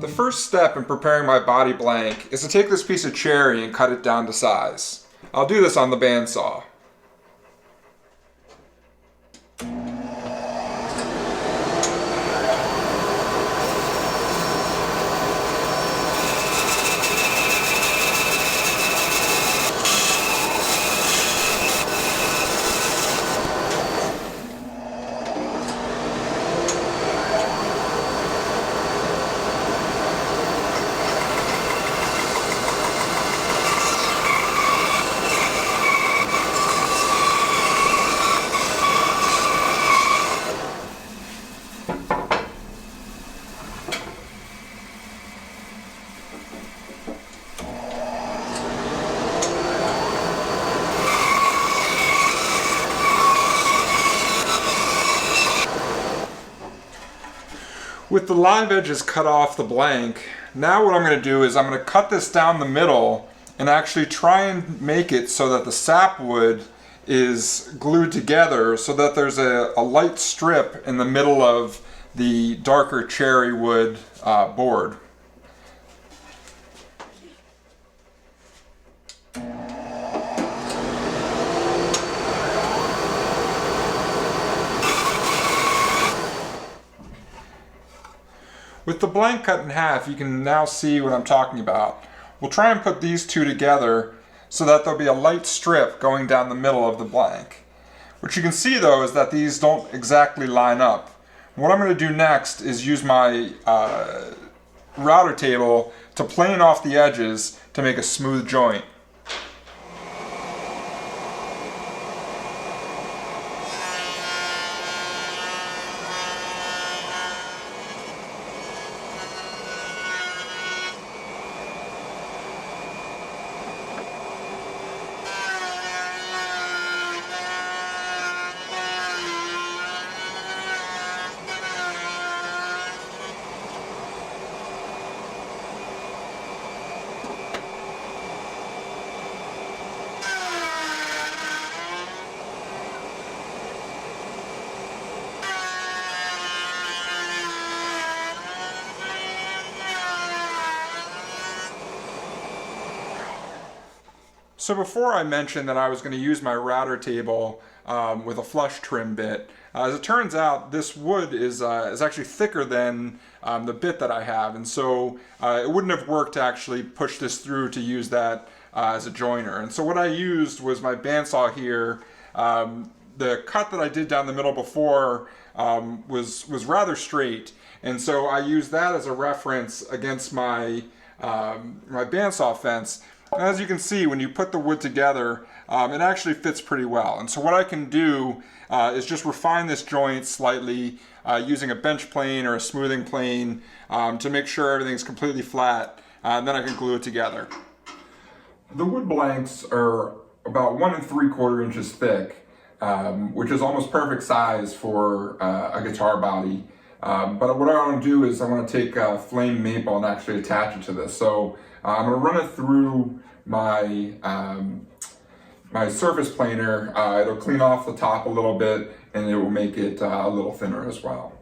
The first step in preparing my body blank is to take this piece of cherry and cut it down to size. I'll do this on the bandsaw. With the live edges cut off the blank, now what I'm going to do is I'm going to cut this down the middle and actually try and make it so that the sapwood is glued together so that there's a light strip in the middle of the darker cherry wood board. With the blank cut in half, you can now see what I'm talking about. We'll try and put these two together so that there'll be a light strip going down the middle of the blank. What you can see though is that these don't exactly line up. What I'm going to do next is use my router table to plane off the edges to make a smooth joint. So before I mentioned that I was going to use my router table with a flush trim bit, as it turns out this wood is actually thicker than the bit that I have, and so it wouldn't have worked to actually push this through to use that as a joiner. And so what I used was my bandsaw here. The cut that I did down the middle before was rather straight, and so I used that as a reference against my my bandsaw fence. And as you can see, when you put the wood together, it actually fits pretty well. And so what I can do is just refine this joint slightly using a bench plane or a smoothing plane to make sure everything's completely flat, and then I can glue it together. The wood blanks are about 1 3/4 inches thick, which is almost perfect size for a guitar body. But what I want to do is I want to take flame maple and actually attach it to this. So I'm going to run it through my my surface planer. It'll clean off the top a little bit and it will make it a little thinner as well.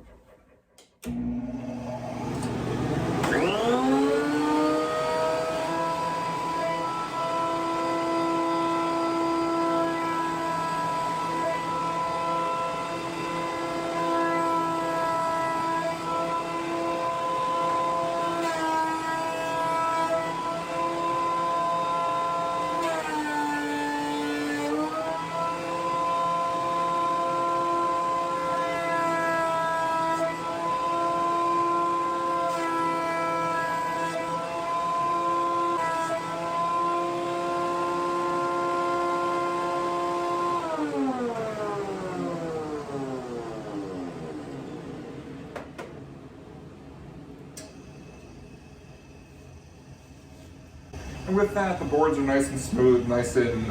And with that, the boards are nice and smooth, nice and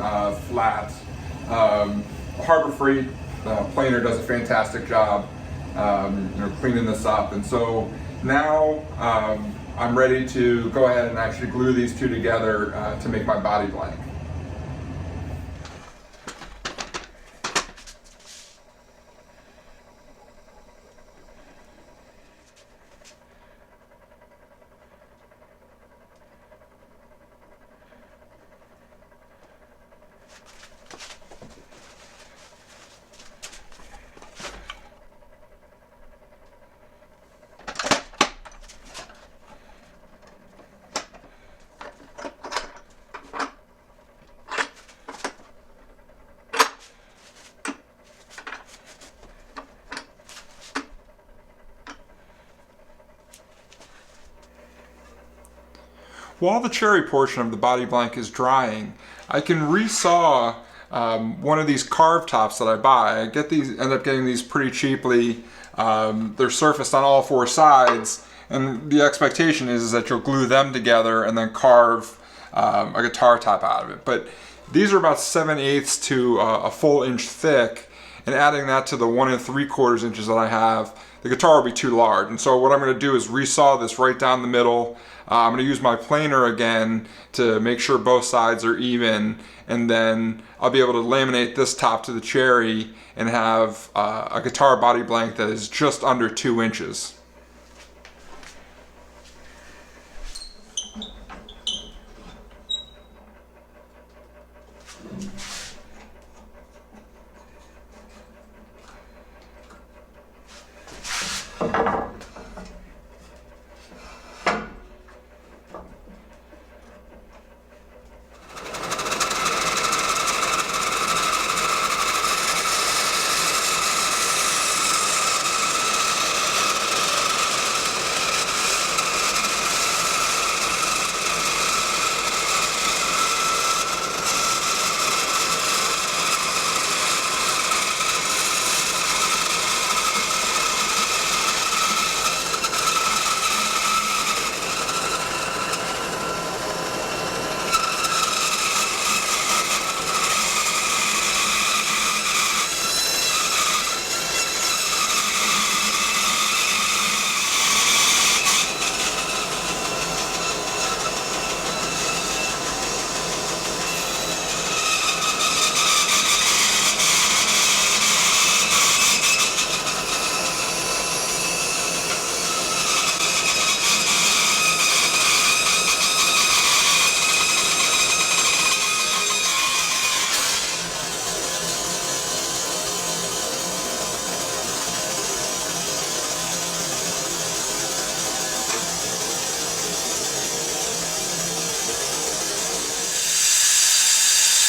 flat. Harbor Freight planer does a fantastic job cleaning this up. And so now I'm ready to go ahead and actually glue these two together to make my body blank. while the cherry portion of the body blank is drying, I can resaw one of these carved tops that I buy. I get these, end up getting these pretty cheaply. They're surfaced on all four sides, and the expectation is that you'll glue them together and then carve a guitar top out of it. But these are about 7/8 to a full inch thick, and adding that to the 1 3/4 inches that I have, the guitar will be too large. And so what I'm going to do is resaw this right down the middle. I'm going to use my planer again to make sure both sides are even, and then I'll be able to laminate this top to the cherry and have a guitar body blank that is just under 2 inches.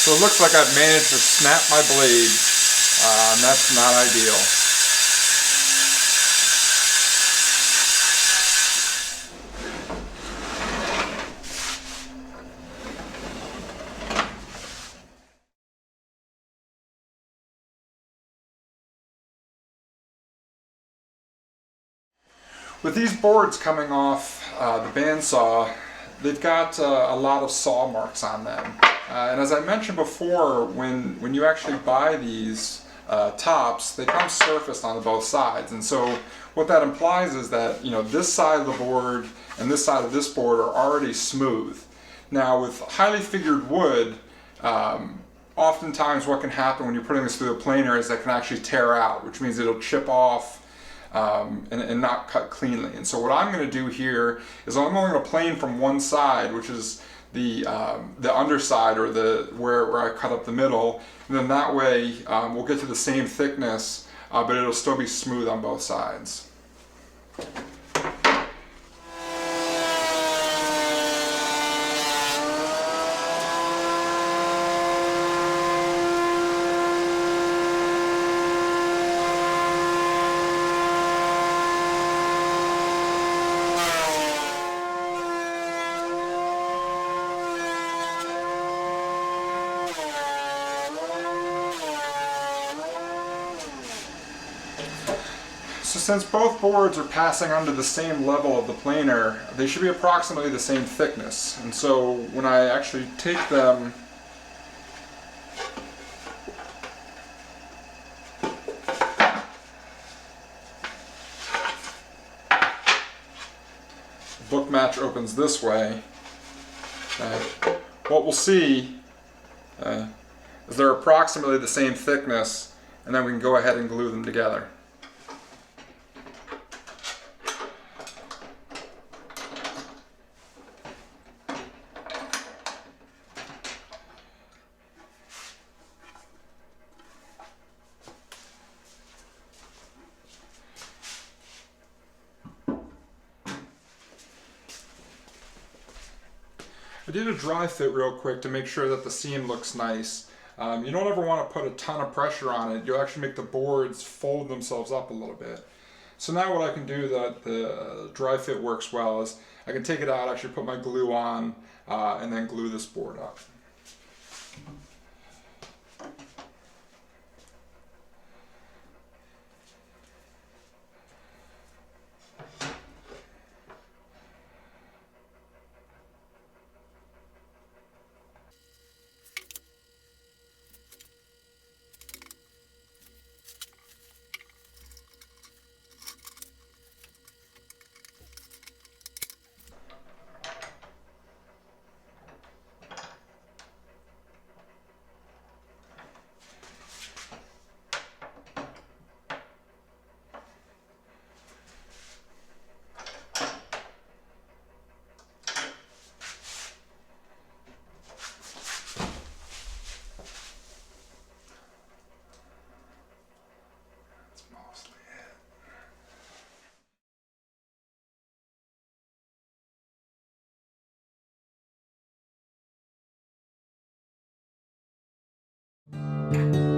So it looks like I've managed to snap my blade, and that's not ideal. With these boards coming off the bandsaw, they've got a lot of saw marks on them. And as I mentioned before, when you actually buy these tops, they come surfaced on both sides. And so what that implies is that, you know, this side of the board and this side of this board are already smooth. Now with highly figured wood, oftentimes what can happen when you're putting this through the planer is that it can actually tear out, which means it'll chip off and not cut cleanly. And so what I'm going to do here is I'm only going to plane from one side, which is the underside, or where I cut up the middle, and then that way we'll get to the same thickness, but it'll still be smooth on both sides. So since both boards are passing under the same level of the planer, they should be approximately the same thickness. And so when I actually take them the book match opens this way, what we'll see is they're approximately the same thickness, and then we can go ahead and glue them together. I did a dry fit real quick to make sure that the seam looks nice. You don't ever want to put a ton of pressure on it. You'll actually make the boards fold themselves up a little bit. So now what I can do that the dry fit works well is I can take it out, actually put my glue on, and then glue this board up. Mostly it.